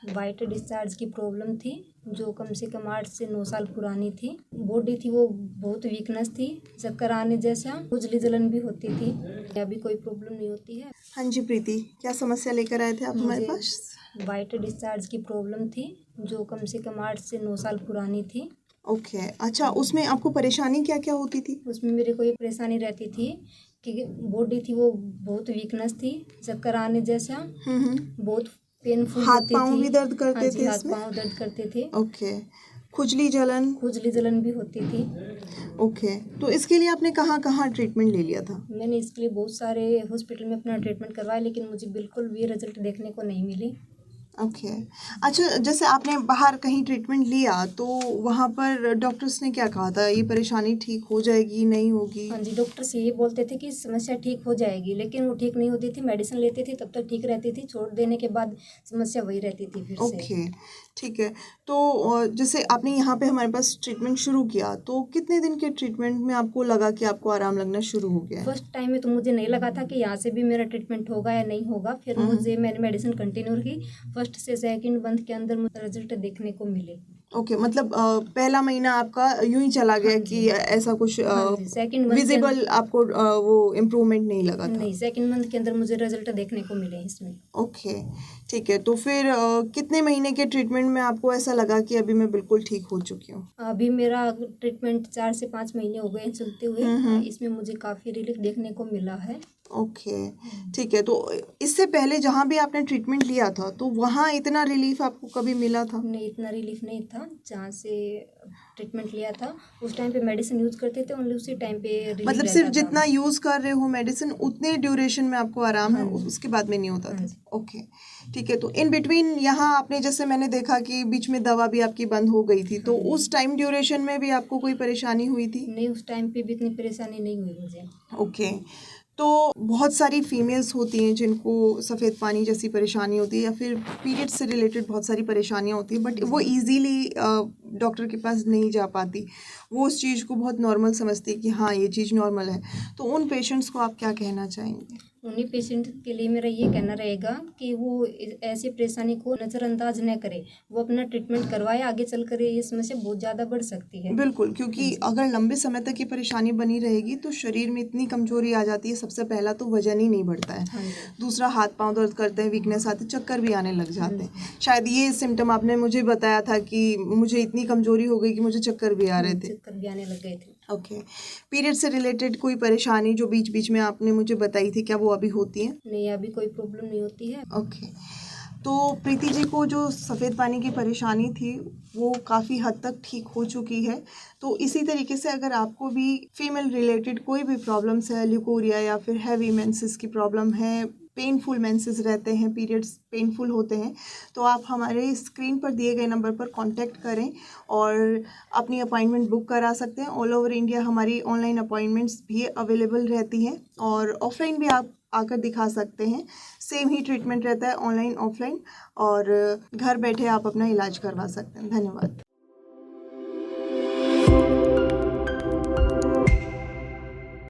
White discharge की problem थी, जो कम से कम 8 से 9 साल पुरानी थी। बॉडी थी वो बहुत वीकनेस थी, चक्कर आने जैसा, खुजली जलन भी होती थी। अभी कोई प्रॉब्लम नहीं होती है। हाँ जी प्रीति, क्या समस्या लेकर आए थे आप हमारे मुझे पास? वाइट डिस्चार्ज की प्रॉब्लम थी, जो कम से कम 8 से 9 साल पुरानी थी। ओके, अच्छा, उसमें आपको परेशानी क्या क्या होती थी? उसमें मेरे को ये परेशानी रहती थी कि बॉडी थी वो बहुत वीकनेस थी, चक्कर आने जैसा, बहुत पेनफुल हाथ होती पाँव थी। भी दर्द हाँ करते जी, थे हाथ इसमें? पाँव दर्द करते थे। ओके, खुजली जलन? खुजली जलन भी होती थी। ओके, तो इसके लिए आपने कहाँ कहाँ ट्रीटमेंट ले लिया था? मैंने इसके लिए बहुत सारे हॉस्पिटल में अपना ट्रीटमेंट करवाया, लेकिन मुझे बिल्कुल भी रिजल्ट देखने को नहीं मिली। ओके, अच्छा, जैसे आपने बाहर कहीं ट्रीटमेंट लिया तो वहाँ पर डॉक्टर्स ने क्या कहा था, ये परेशानी ठीक हो जाएगी, नहीं होगी? हाँ जी, डॉक्टर से ये बोलते थे कि समस्या ठीक हो जाएगी, लेकिन वो ठीक नहीं होती थी। मेडिसिन लेती थी तब तक ठीक रहती थी, छोड़ देने के बाद समस्या वही रहती थी फिर से। ओके, ठीक है। तो जैसे आपने यहाँ पे हमारे पास ट्रीटमेंट शुरू किया तो कितने दिन के ट्रीटमेंट में आपको लगा कि आपको आराम लगना शुरू हो गया है? फर्स्ट टाइम में तो मुझे नहीं लगा था कि यहाँ से भी मेरा ट्रीटमेंट होगा या नहीं होगा। फिर मैंने मेडिसिन कंटिन्यू रखी। फर्स्ट से सेकंड मंथ के अंदर मुझे रिजल्ट देखने को मिले। ओके, मतलब पहला महीना आपका यूं ही चला गया कि ऐसा कुछ सेकंड मंथ विजिबल आपको वो इम्प्रूवमेंट नहीं लगा था? नहीं, सेकंड मंथ के अंदर मुझे रिजल्ट देखने को मिले इसमें। ओके, ठीक है। तो फिर कितने महीने के ट्रीटमेंट में आपको ऐसा लगा कि अभी मैं बिल्कुल ठीक हो चुकी हूँ? अभी मेरा ट्रीटमेंट 4 से 5 महीने हो गए हैं चलते हुए। इसमें मुझे काफ़ी रिलीफ देखने को मिला है। ओके, ठीक है। तो इससे पहले जहाँ भी आपने ट्रीटमेंट लिया था तो वहाँ इतना रिलीफ आपको कभी मिला था? नहीं, इतना रिलीफ नहीं था। जहाँ से ट्रीटमेंट लिया था उस टाइम पे मेडिसिन यूज़ करते थे, ओनली उसी टाइम पे रिलीफ मतलब रहता सिर्फ था। जितना यूज कर रहे हो मेडिसिन उतने ड्यूरेशन में आपको आराम है, उसके बाद में नहीं होता था? ओके, ठीक है। तो इन बिटवीन यहाँ आपने, जैसे मैंने देखा कि बीच में दवा भी आपकी बंद हो गई थी, तो उस टाइम ड्यूरेशन में भी आपको कोई परेशानी हुई थी? नहीं, उस टाइम पे भी इतनी परेशानी नहीं हुई मुझे। ओके, तो बहुत सारी फीमेल्स होती हैं जिनको सफ़ेद पानी जैसी परेशानी होती है या फिर पीरियड से रिलेटेड बहुत सारी परेशानियां होती हैं, बट वो इजीली डॉक्टर के पास नहीं जा पाती। वो उस चीज़ को बहुत नॉर्मल समझती है कि हाँ ये चीज़ नॉर्मल है। तो उन पेशेंट्स को आप क्या कहना चाहेंगे? उन्हीं पेशेंट के लिए मेरा ये कहना रहेगा कि वो ऐसी परेशानी को नज़रअंदाज न करे, वो अपना ट्रीटमेंट करवाए। आगे चलकर ये समस्या बहुत ज़्यादा बढ़ सकती है। बिल्कुल, क्योंकि अगर लंबे समय तक ये परेशानी बनी रहेगी तो शरीर में इतनी कमजोरी आ जाती है। सबसे पहला तो वजन ही नहीं बढ़ता है, दूसरा हाथ पांव दर्द करते हैं, वीकनेस आती है, चक्कर भी आने लग जाते हैं। शायद ये सिम्टम आपने मुझे बताया था कि मुझे इतनी कमजोरी हो गई कि मुझे चक्कर भी आ रहे थे। चक्कर भी आने लग गए थे। ओके, पीरियड से रिलेटेड कोई परेशानी जो बीच बीच में आपने मुझे बताई थी, क्या वो अभी होती है? नहीं, अभी कोई प्रॉब्लम नहीं होती है। ओके, तो प्रीति जी को जो सफ़ेद पानी की परेशानी थी वो काफ़ी हद तक ठीक हो चुकी है। तो इसी तरीके से अगर आपको भी फीमेल रिलेटेड कोई भी प्रॉब्लम्स है, ल्यूकोरिया या फिर हैवी मेंसेस की प्रॉब्लम है, पेनफुल मेंसेस रहते हैं, पीरियड्स पेनफुल होते हैं, तो आप हमारे स्क्रीन पर दिए गए नंबर पर कांटेक्ट करें और अपनी अपॉइंटमेंट बुक करा सकते हैं। ऑल ओवर इंडिया हमारी ऑनलाइन अपॉइंटमेंट्स भी अवेलेबल रहती हैं और ऑफलाइन भी आप आकर दिखा सकते हैं। सेम ही ट्रीटमेंट रहता है ऑनलाइन ऑफलाइन, और घर बैठे आप अपना इलाज करवा सकते हैं। धन्यवाद।